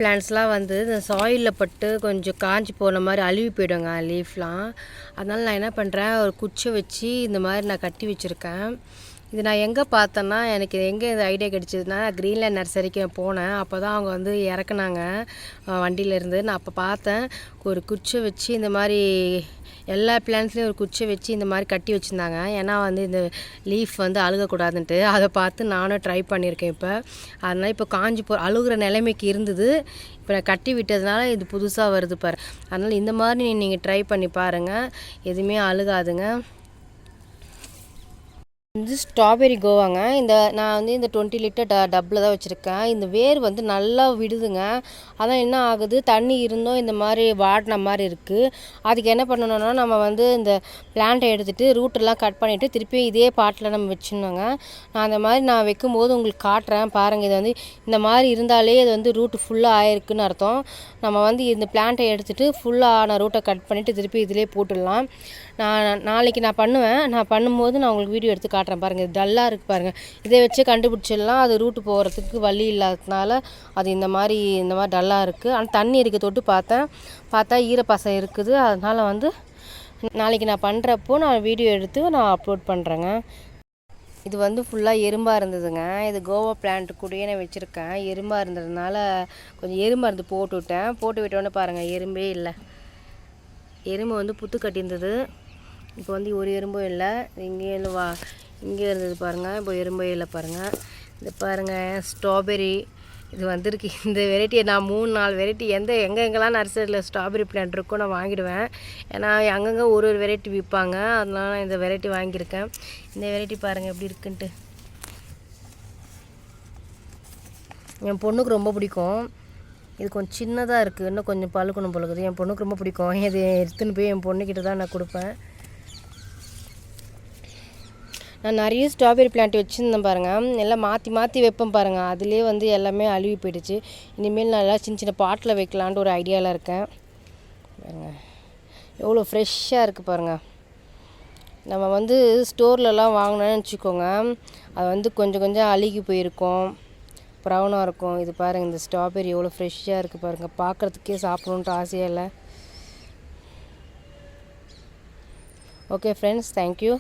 பிளான்ட்ஸ்லாம் வந்து இந்த சாயிலில் பட்டு கொஞ்சம் காஞ்சி போன மாதிரி அழுவி போயிடுங்க லீஃப்லாம். அதனால் நான் என்ன பண்ணுறேன், ஒரு குச்சை வச்சு இந்த மாதிரி நான் கட்டி வச்சுருக்கேன். இது நான் எங்கே பார்த்தேன்னா, எனக்கு எங்கே இந்த ஐடியா கிடச்சிதுன்னா, க்ரீன்லேண்ட் நர்சரிக்கு போனேன். அப்போ தான் அவங்க வந்து இறக்குனாங்க வண்டியிலேருந்து. நான் அப்போ பார்த்தேன், ஒரு குச்சை வச்சு இந்த மாதிரி எல்லா பிளான்ட்ஸ்லேயும் ஒரு குச்சை வச்சு இந்த மாதிரி கட்டி வச்சுருந்தாங்க. ஏன்னா வந்து இந்த லீஃப் வந்து அழுகக்கூடாதுன்ட்டு அதை பார்த்து நானும் ட்ரை பண்ணியிருக்கேன் இப்போ. அதனால் இப்போ காஞ்சி அழுகிற நிலைமைக்கு இருந்தது. இப்போ நான் கட்டி விட்டதுனால இது புதுசாக வருது பாரு. அதனால் இந்த மாதிரி நீங்கள் ட்ரை பண்ணி பாருங்கள், எதுவுமே அழுகாதுங்க. இது ஸ்ட்ராபெரி கோவாங்க. நான் வந்து இந்த 20 லிட்டர் டப்பில் தான் வச்சுருக்கேன். இந்த வேர் வந்து நல்லா விடுதுங்க. அதான் என்ன ஆகுது, தண்ணி இருந்தும் இந்த மாதிரி வாடின மாதிரி இருக்குது. அதுக்கு என்ன பண்ணணும்னா, நம்ம வந்து இந்த பிளான்ட்டை எடுத்துகிட்டு ரூட்டெல்லாம் கட் பண்ணிவிட்டு திருப்பி இதே பாட்டில் நம்ம வச்சிடணுங்க. நான் அந்த மாதிரி நான் வைக்கும்போது உங்களுக்கு காட்டுறேன் பாருங்கள். இது வந்து இந்த மாதிரி இருந்தாலே இது வந்து ரூட்டு ஃபுல்லாக ஆயிருக்குன்னு அர்த்தம். நம்ம வந்து இந்த பிளான்ட்டை எடுத்துகிட்டு ஃபுல்லான ரூட்டை கட் பண்ணிவிட்டு திருப்பி இதிலே போட்டுடலாம். நாளைக்கு நான் பண்ணுவேன். நான் பண்ணும்போது நான் உங்களுக்கு வீடியோ எடுத்து காட்டுறேன் பாருங்கள். இது டல்லாக இருக்குது பாருங்கள். இதை வச்சு கண்டுபிடிச்சிடலாம். அது ரூட்டு போகிறதுக்கு வழி இல்லாததுனால அது இந்த மாதிரி டல்லாக இருக்குது. ஆனால் தண்ணி இருக்குது, தொட்டு பார்த்தா ஈரப்பசை இருக்குது. அதனால் வந்து நாளைக்கு நான் பண்ணுறப்போ நான் வீடியோ எடுத்து நான் அப்லோட் பண்ணுறேங்க. இது வந்து ஃபுல்லாக எறும்பாக இருந்ததுங்க. இது கோவா பிளான்ட் கூடயே நான் வச்சுருக்கேன். எறும்பாக இருந்ததுனால கொஞ்சம் எறும்பு போட்டு விட்டோன்னே பாருங்கள், எறும்பே இல்லை. எறும்பு வந்து புத்து கட்டியிருந்தது. இப்போ வந்து ஒரு எறும்பும் இல்லை. இங்கே இருந்தது பாருங்கள், இப்போ எறும்பே இல்லை பாருங்கள். இது பாருங்கள், ஸ்ட்ராபெரி இது வந்திருக்கு. இந்த வெரைட்டியை நான் 3-4 வெரைட்டி எங்கெங்கெல்லாம் நர்சரியில் ஸ்ட்ராபெரி பிளான்ட் இருக்கோ நான் வாங்கிடுவேன். ஏன்னா அங்கங்கே ஒரு வெரைட்டி விற்பாங்க. அதனால நான் இந்த வெரைட்டி வாங்கியிருக்கேன். இந்த வெரைட்டி பாருங்கள் எப்படி இருக்குன்ட்டு. என் பொண்ணுக்கு ரொம்ப பிடிக்கும். இது கொஞ்சம் சின்னதாக இருக்குது, இன்னும் கொஞ்சம் பழுக்கணும் பழுக்குது. என் பொண்ணுக்கு ரொம்ப பிடிக்கும். இது எடுத்துன்னு போய் என் பொண்ணுக்கிட்ட தான் நான் கொடுப்பேன். நான் நிறைய ஸ்ட்ராபெரி பிளான்ட் வச்சுருந்தேன் பாருங்கள். எல்லாம் மாற்றி வைப்பேன் பாருங்கள். அதுலேயே வந்து எல்லாமே அழுவி போயிடுச்சு. இனிமேல் நான் எல்லாம் சின்ன பாட்டில் வைக்கலான்ட்டு ஒரு ஐடியாவில் இருக்கேன். பாருங்கள் எவ்வளோ ஃப்ரெஷ்ஷாக இருக்குது பாருங்கள். நம்ம வந்து ஸ்டோர்லலாம் வாங்கினோன்னு வச்சுக்கோங்க, அது வந்து கொஞ்சம் அழுகி போயிருக்கும், ப்ரௌனாக இருக்கும். இது பாருங்கள், இந்த ஸ்ட்ராபெரி எவ்வளோ ஃப்ரெஷ்ஷாக இருக்குது பாருங்கள். பார்க்குறதுக்கே சாப்பிடணுன்ட்டு ஆசையாக இல்லை. Okay friends, thank you.